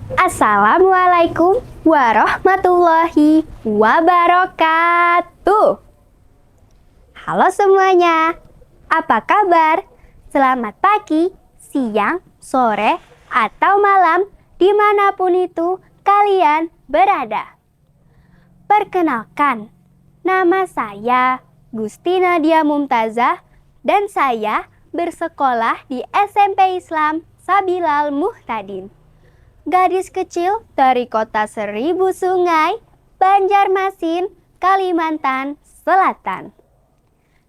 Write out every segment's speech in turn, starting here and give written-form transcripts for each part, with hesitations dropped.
Assalamualaikum warahmatullahi wabarakatuh. Halo semuanya, apa kabar? Selamat pagi, siang, sore, atau malam dimanapun itu kalian berada. Perkenalkan, nama saya Gusti Nadia Mumtazah dan saya bersekolah di SMP Islam Sabilal Muhtadin. Gadis kecil dari kota Seribu Sungai, Banjarmasin, Kalimantan Selatan.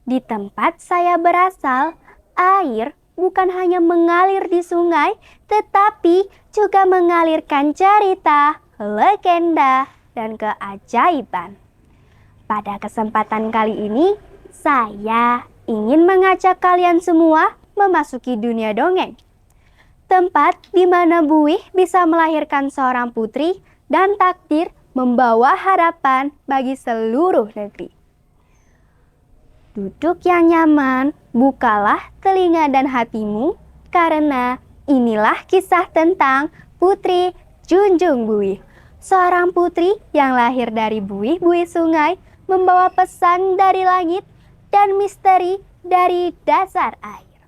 Di tempat saya berasal, air bukan hanya mengalir di sungai, tetapi juga mengalirkan cerita, legenda, dan keajaiban. Pada kesempatan kali ini, saya ingin mengajak kalian semua memasuki dunia dongeng. Tempat di mana buih bisa melahirkan seorang putri dan takdir membawa harapan bagi seluruh negeri. Duduk yang nyaman, bukalah telinga dan hatimu, karena inilah kisah tentang Putri Junjung Buih. Seorang putri yang lahir dari buih-buih sungai, membawa pesan dari langit dan misteri dari dasar air.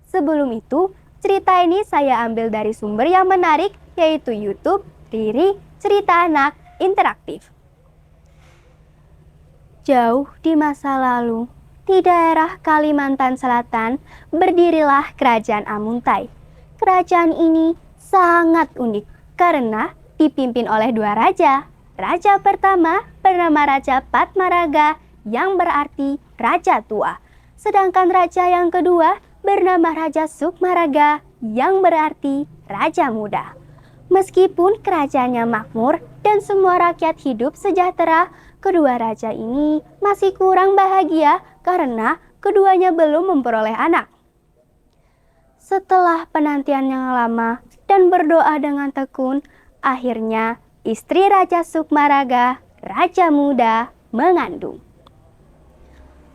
Sebelum itu, cerita ini saya ambil dari sumber yang menarik, yaitu YouTube Riri Cerita Anak Interaktif. Jauh di masa lalu, di daerah Kalimantan Selatan, berdirilah Kerajaan Amuntai. Kerajaan ini sangat unik karena dipimpin oleh dua raja. Raja pertama bernama Raja Patmaraga yang berarti Raja Tua. Sedangkan raja yang kedua bernama Raja Sukmaraga yang berarti Raja Muda. Meskipun kerajaannya makmur dan semua rakyat hidup sejahtera, kedua raja ini masih kurang bahagia karena keduanya belum memperoleh anak. Setelah penantian yang lama dan berdoa dengan tekun, akhirnya istri Raja Sukmaraga, Raja Muda, mengandung.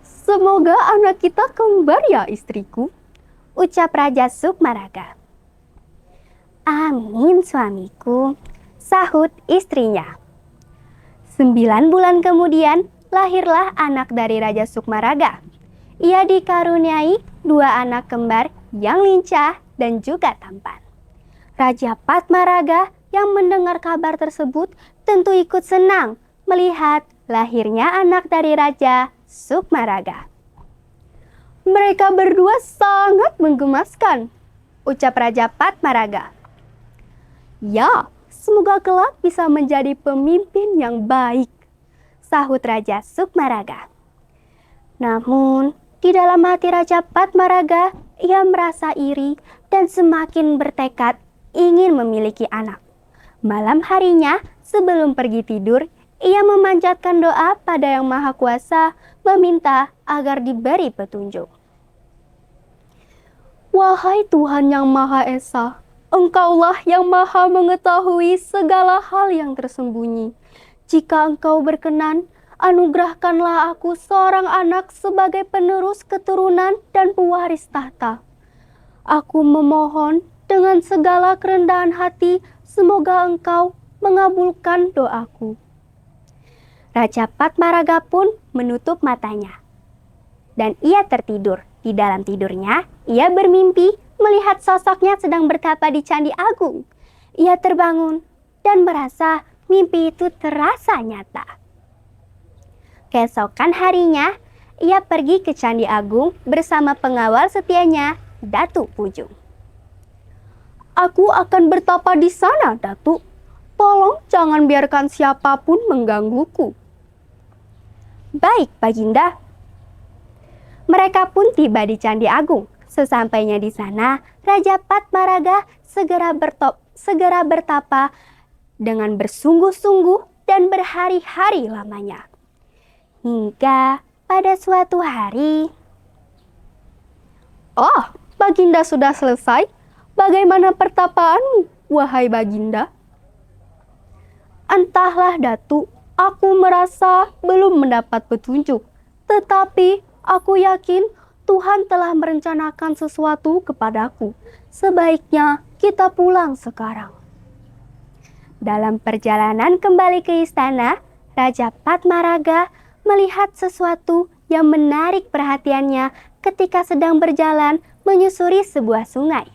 "Semoga anak kita kembar ya istriku," ucap Raja Sukmaraga. "Amin suamiku," sahut istrinya. 9 bulan kemudian lahirlah anak dari Raja Sukmaraga. Ia dikaruniai 2 anak kembar yang lincah dan juga tampan. Raja Patmaraga yang mendengar kabar tersebut tentu ikut senang melihat lahirnya anak dari Raja Sukmaraga. "Mereka berdua sangat menggemaskan," ucap Raja Patmaraga. "Ya, semoga kelak bisa menjadi pemimpin yang baik," sahut Raja Sukmaraga. Namun, di dalam hati Raja Patmaraga, ia merasa iri dan semakin bertekad ingin memiliki anak. Malam harinya, sebelum pergi tidur, ia memanjatkan doa pada Yang Maha Kuasa, meminta agar diberi petunjuk. "Wahai Tuhan yang Maha Esa, Engkaulah yang Maha mengetahui segala hal yang tersembunyi. Jika Engkau berkenan, anugerahkanlah aku seorang anak sebagai penerus keturunan dan pewaris tahta. Aku memohon dengan segala kerendahan hati, semoga Engkau mengabulkan doaku." Raja Patmaraga pun menutup matanya. Dan ia tertidur. Di dalam tidurnya, ia bermimpi melihat sosoknya sedang bertapa di Candi Agung. Ia terbangun dan merasa mimpi itu terasa nyata. Keesokan harinya, ia pergi ke Candi Agung bersama pengawal setianya, Datuk Pujung. "Aku akan bertapa di sana, Datuk. Tolong jangan biarkan siapapun menggangguku." "Baik, Baginda." Mereka pun tiba di Candi Agung. Sesampainya di sana, Raja Patmaraga segera bertapa dengan bersungguh-sungguh dan berhari-hari lamanya. Hingga pada suatu hari, "Oh, Baginda sudah selesai. Bagaimana pertapaanmu, wahai Baginda?" "Entahlah, Datuk. Aku merasa belum mendapat petunjuk. Tetapi aku yakin Tuhan telah merencanakan sesuatu kepadaku. Sebaiknya kita pulang sekarang." Dalam perjalanan kembali ke istana, Raja Padmaraga melihat sesuatu yang menarik perhatiannya ketika sedang berjalan menyusuri sebuah sungai.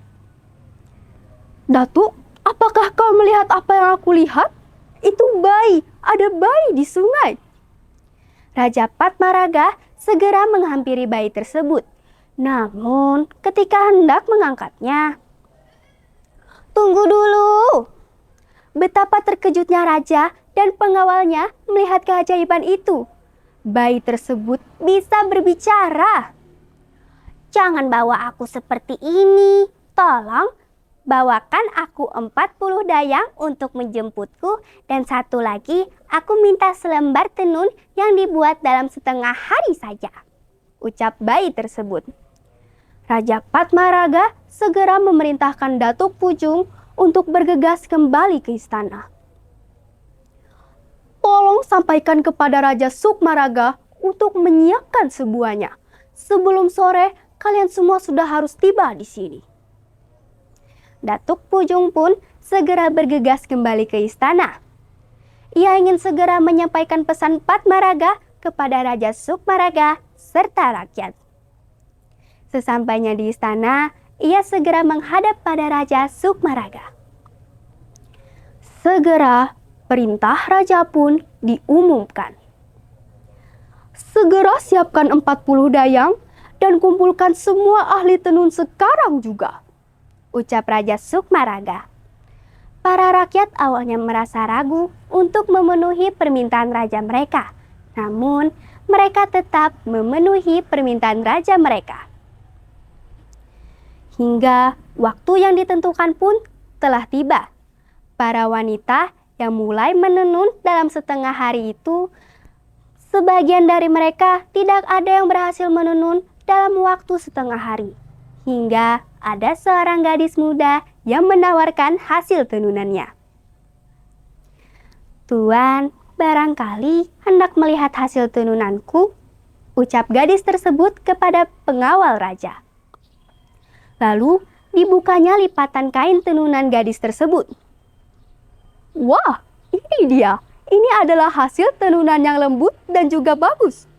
"Datuk, apakah kau melihat apa yang aku lihat? Itu bayi, ada bayi di sungai." Raja Padmaraga segera menghampiri bayi tersebut. Namun, ketika hendak mengangkatnya, "Tunggu dulu!" Betapa terkejutnya raja dan pengawalnya melihat keajaiban itu. Bayi tersebut bisa berbicara. "Jangan bawa aku seperti ini. Tolong bawakan aku 40 dayang untuk menjemputku, dan satu lagi aku minta selembar tenun yang dibuat dalam setengah hari saja," ucap bayi tersebut. Raja Padmaraga segera memerintahkan Datuk Pujung untuk bergegas kembali ke istana. "Tolong sampaikan kepada Raja Sukmaraga untuk menyiapkan semuanya. Sebelum sore, kalian semua sudah harus tiba di sini." Datuk Pujung pun segera bergegas kembali ke istana. Ia ingin segera menyampaikan pesan Padmaraga kepada Raja Sukmaraga serta rakyat. Sesampainya di istana, ia segera menghadap pada Raja Sukmaraga. Segera perintah raja pun diumumkan. "Segera siapkan 40 dayang dan kumpulkan semua ahli tenun sekarang juga," ucap Raja Sukmaraga. Para rakyat awalnya merasa ragu untuk memenuhi permintaan raja mereka. Namun, mereka tetap memenuhi permintaan raja mereka. Hingga waktu yang ditentukan pun telah tiba. Para wanita yang mulai menenun dalam setengah hari itu, sebagian dari mereka tidak ada yang berhasil menenun dalam waktu setengah hari. Hingga ada seorang gadis muda yang menawarkan hasil tenunannya. "Tuan, barangkali hendak melihat hasil tenunanku," ucap gadis tersebut kepada pengawal raja. Lalu dibukanya lipatan kain tenunan gadis tersebut. "Wah, ini dia. Ini adalah hasil tenunan yang lembut dan juga bagus.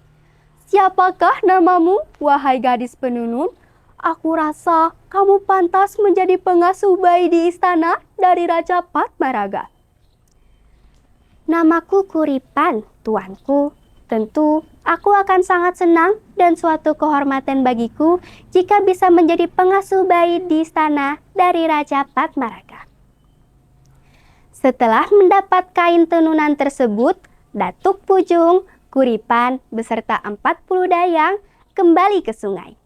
Siapakah namamu, wahai gadis penenun? Aku rasa kamu pantas menjadi pengasuh bayi di istana dari Raja Padmaraga." "Namaku Kuripan, tuanku. Tentu aku akan sangat senang dan suatu kehormatan bagiku jika bisa menjadi pengasuh bayi di istana dari Raja Padmaraga." Setelah mendapat kain tenunan tersebut, Datuk Pujung, Kuripan beserta 40 dayang kembali ke sungai.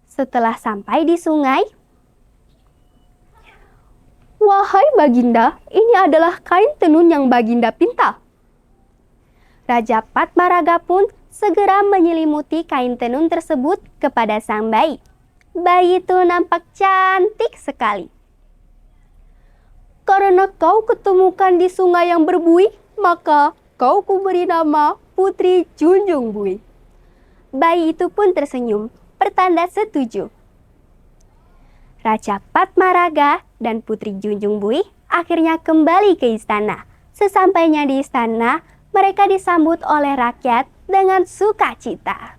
Setelah sampai di sungai, "Wahai Baginda, ini adalah kain tenun yang Baginda pinta." Raja Padmaraga pun segera menyelimuti kain tenun tersebut kepada sang bayi. Bayi itu nampak cantik sekali. "Karena kau ketemukan di sungai yang berbuih, maka kau kuberi nama Putri Junjung Buih." Bayi itu pun tersenyum, pertanda setuju. Raja Padmaraga dan Putri Junjung Buih akhirnya kembali ke istana. Sesampainya di istana, mereka disambut oleh rakyat dengan sukacita.